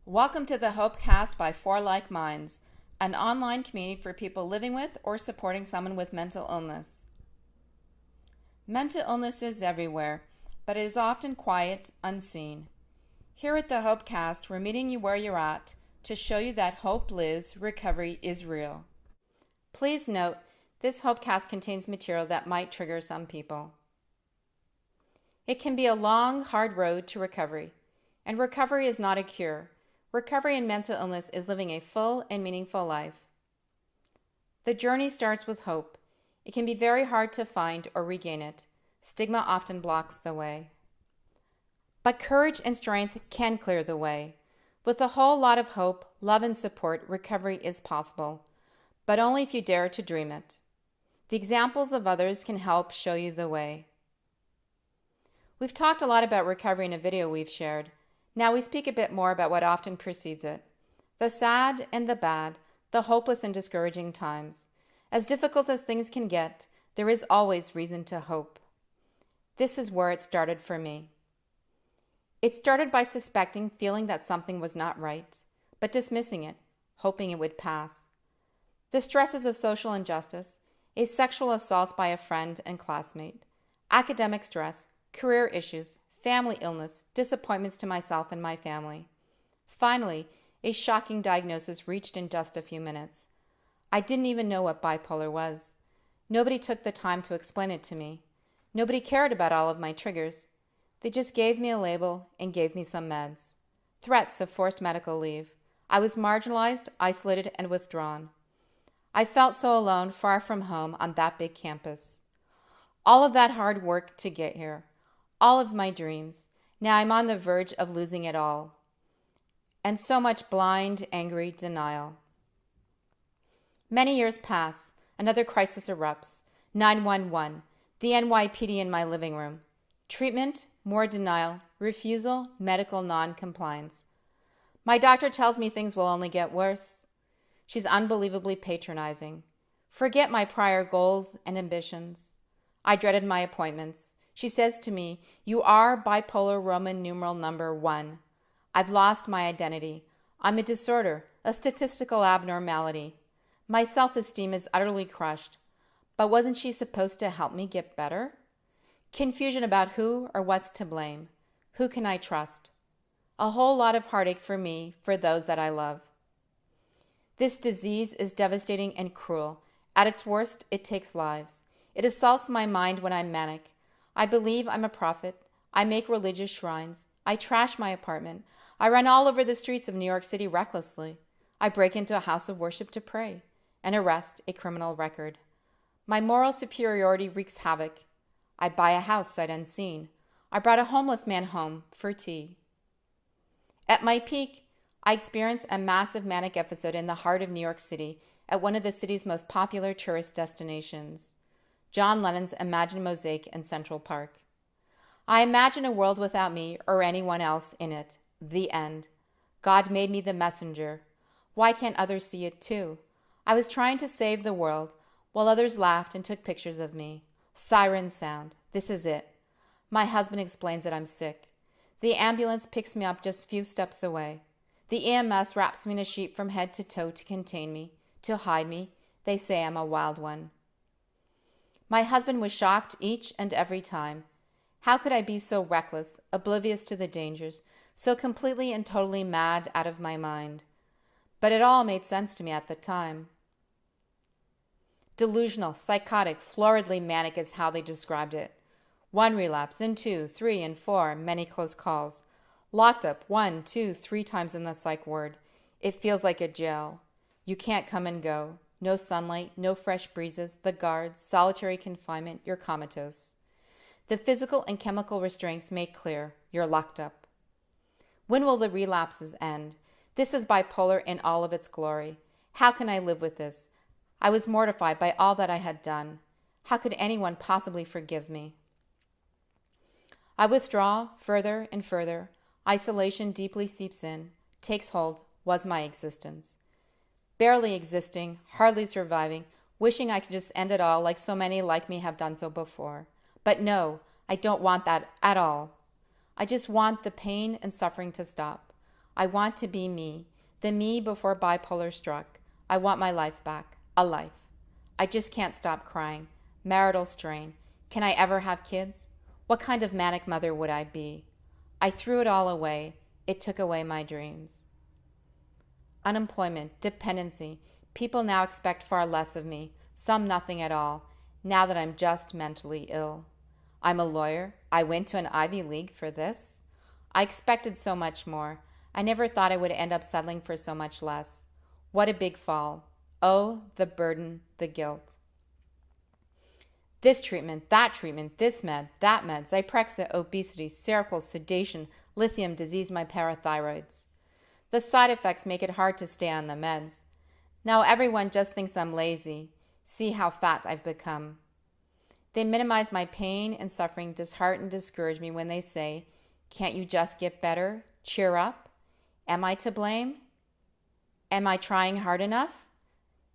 Welcome to the Hopecast by Four Like Minds, an online community for people living with or supporting someone with mental illness. Mental illness is everywhere, but it is often quiet, unseen. Here at the Hopecast, we're meeting you where you're at to show you that hope lives, recovery is real. Please note, this Hopecast contains material that might trigger some people. It can be a long, hard road to recovery, and recovery is not a cure. Recovery in mental illness is living a full and meaningful life. The journey starts with hope. It can be very hard to find or regain it. Stigma often blocks the way. But courage and strength can clear the way. With a whole lot of hope, love, and support, recovery is possible, but only if you dare to dream it. The examples of others can help show you the way. We've talked a lot about recovery in a video we've shared. Now we speak a bit more about what often precedes it. The sad and the bad, the hopeless and discouraging times. As difficult as things can get, there is always reason to hope. This is where it started for me. It started by suspecting, feeling that something was not right, but dismissing it, hoping it would pass. The stresses of social injustice, a sexual assault by a friend and classmate, academic stress, career issues, family illness, disappointments to myself and my family. Finally, a shocking diagnosis reached in just a few minutes. I didn't even know what bipolar was. Nobody took the time to explain it to me. Nobody cared about all of my triggers. They just gave me a label and gave me some meds. Threats of forced medical leave. I was marginalized, isolated, and withdrawn. I felt so alone, far from home, on that big campus. All of that hard work to get here. All of my dreams. Now I'm on the verge of losing it all. And so much blind, angry denial. Many years pass. Another crisis erupts. 911. The NYPD in my living room. Treatment, more denial, refusal, medical non-compliance. My doctor tells me things will only get worse. She's unbelievably patronizing. Forget my prior goals and ambitions. I dreaded my appointments. She says to me, "You are bipolar Roman numeral number 1. I've lost my identity. I'm a disorder, a statistical abnormality. My self-esteem is utterly crushed." But wasn't she supposed to help me get better? Confusion about who or what's to blame. Who can I trust? A whole lot of heartache for me, for those that I love. This disease is devastating and cruel. At its worst, it takes lives. It assaults my mind when I'm manic. I believe I'm a prophet. I make religious shrines. I trash my apartment. I run all over the streets of New York City recklessly. I break into a house of worship to pray and arrest a criminal record. My moral superiority wreaks havoc. I buy a house sight unseen. I brought a homeless man home for tea. At my peak, I experienced a massive manic episode in the heart of New York City at one of the city's most popular tourist destinations. John Lennon's Imagine Mosaic in Central Park. I imagine a world without me or anyone else in it. The end. God made me the messenger. Why can't others see it too? I was trying to save the world, while others laughed and took pictures of me. Siren sound. This is it. My husband explains that I'm sick. The ambulance picks me up just a few steps away. The EMS wraps me in a sheet from head to toe to contain me, to hide me. They say I'm a wild one. My husband was shocked each and every time. How could I be so reckless, oblivious to the dangers, so completely and totally mad out of my mind? But it all made sense to me at the time. Delusional, psychotic, floridly manic is how they described it. 1 relapse, then 2, 3, and 4, many close calls. Locked up 1, 2, 3 times in the psych ward. It feels like a jail. You can't come and go. No sunlight, no fresh breezes, the guards, solitary confinement, you're comatose. The physical and chemical restraints make clear, you're locked up. When will the relapses end? This is bipolar in all of its glory. How can I live with this? I was mortified by all that I had done. How could anyone possibly forgive me? I withdraw further and further. Isolation deeply seeps in, takes hold, was my existence. Barely existing, hardly surviving, wishing I could just end it all like so many like me have done so before. But no, I don't want that at all. I just want the pain and suffering to stop. I want to be me, the me before bipolar struck. I want my life back, a life. I just can't stop crying. Marital strain. Can I ever have kids? What kind of manic mother would I be? I threw it all away. It took away my dreams. Unemployment, dependency. People now expect far less of me, some nothing at all, now that I'm just mentally ill. I'm a lawyer. I went to an Ivy League for this. I expected so much more. I never thought I would end up settling for so much less. What a big fall. Oh, the burden, the guilt. This treatment, this med, that med, Zyprexa, obesity, Seroquel, sedation, lithium disease my parathyroids. The side effects make it hard to stay on the meds. Now everyone just thinks I'm lazy. See how fat I've become. They minimize my pain and suffering, dishearten, discourage me when they say, "Can't you just get better? Cheer up." Am I to blame? Am I trying hard enough?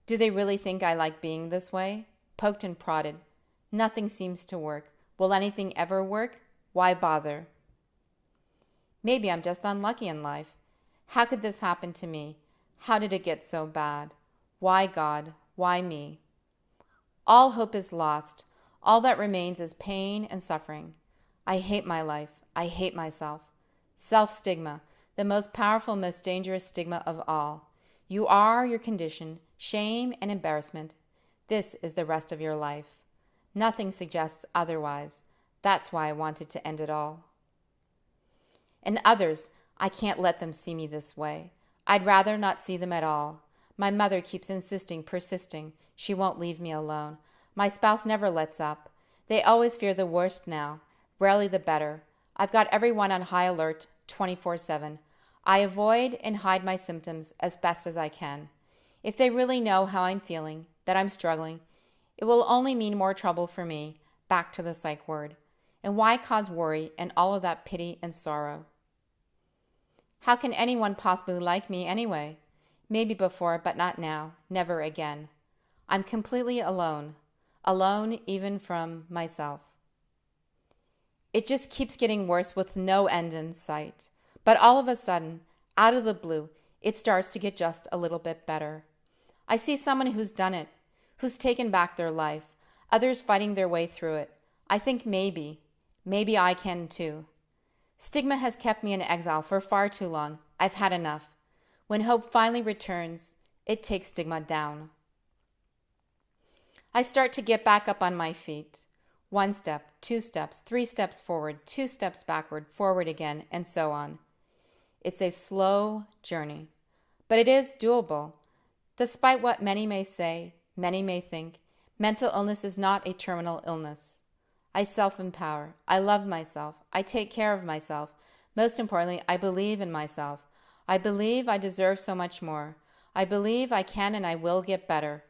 Do they really think I like being this way? Poked and prodded. Nothing seems to work. Will anything ever work? Why bother? Maybe I'm just unlucky in life. How could this happen to me? How did it get so bad? Why God? Why me? All hope is lost. All that remains is pain and suffering. I hate my life. I hate myself. Self-stigma, the most powerful, most dangerous stigma of all. You are your condition, shame and embarrassment. This is the rest of your life. Nothing suggests otherwise. That's why I wanted to end it all. And others, I can't let them see me this way. I'd rather not see them at all. My mother keeps insisting, persisting. She won't leave me alone. My spouse never lets up. They always fear the worst now, rarely the better. I've got everyone on high alert 24/7. I avoid and hide my symptoms as best as I can. If they really know how I'm feeling, that I'm struggling, it will only mean more trouble for me, back to the psych ward. And why cause worry and all of that pity and sorrow? How can anyone possibly like me anyway? Maybe before, but not now, never again. I'm completely alone, alone even from myself. It just keeps getting worse with no end in sight. But all of a sudden, out of the blue, it starts to get just a little bit better. I see someone who's done it, who's taken back their life, others fighting their way through it. I think maybe I can too. Stigma has kept me in exile for far too long. I've had enough. When hope finally returns, it takes stigma down. I start to get back up on my feet. 1 step, 2 steps, 3 steps forward, 2 steps backward, forward again, and so on. It's a slow journey, but it is doable. Despite what many may say, many may think, mental illness is not a terminal illness. I self-empower. I love myself. I take care of myself. Most importantly, I believe in myself. I believe I deserve so much more. I believe I can and I will get better.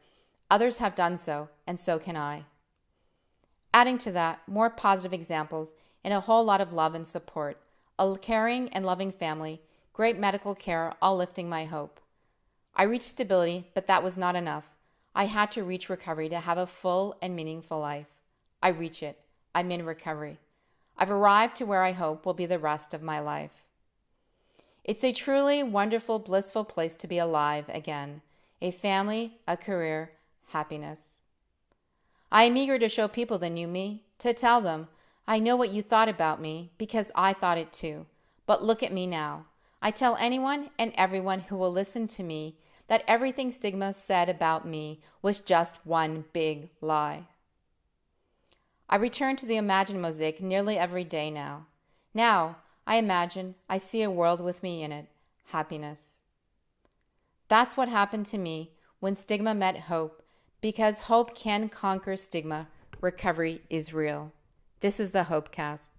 Others have done so, and so can I. Adding to that, more positive examples and a whole lot of love and support, a caring and loving family, great medical care, all lifting my hope. I reached stability, but that was not enough. I had to reach recovery to have a full and meaningful life. I reach it. I'm in recovery. I've arrived to where I hope will be the rest of my life. It's a truly wonderful, blissful place to be alive again. A family, a career, happiness. I am eager to show people the new me, to tell them, I know what you thought about me because I thought it too. But look at me now. I tell anyone and everyone who will listen to me that everything Stigma said about me was just one big lie. I return to the imagined mosaic nearly every day now. Now, I imagine I see a world with me in it, happiness. That's what happened to me when stigma met hope, because hope can conquer stigma. Recovery is real. This is the Hopecast.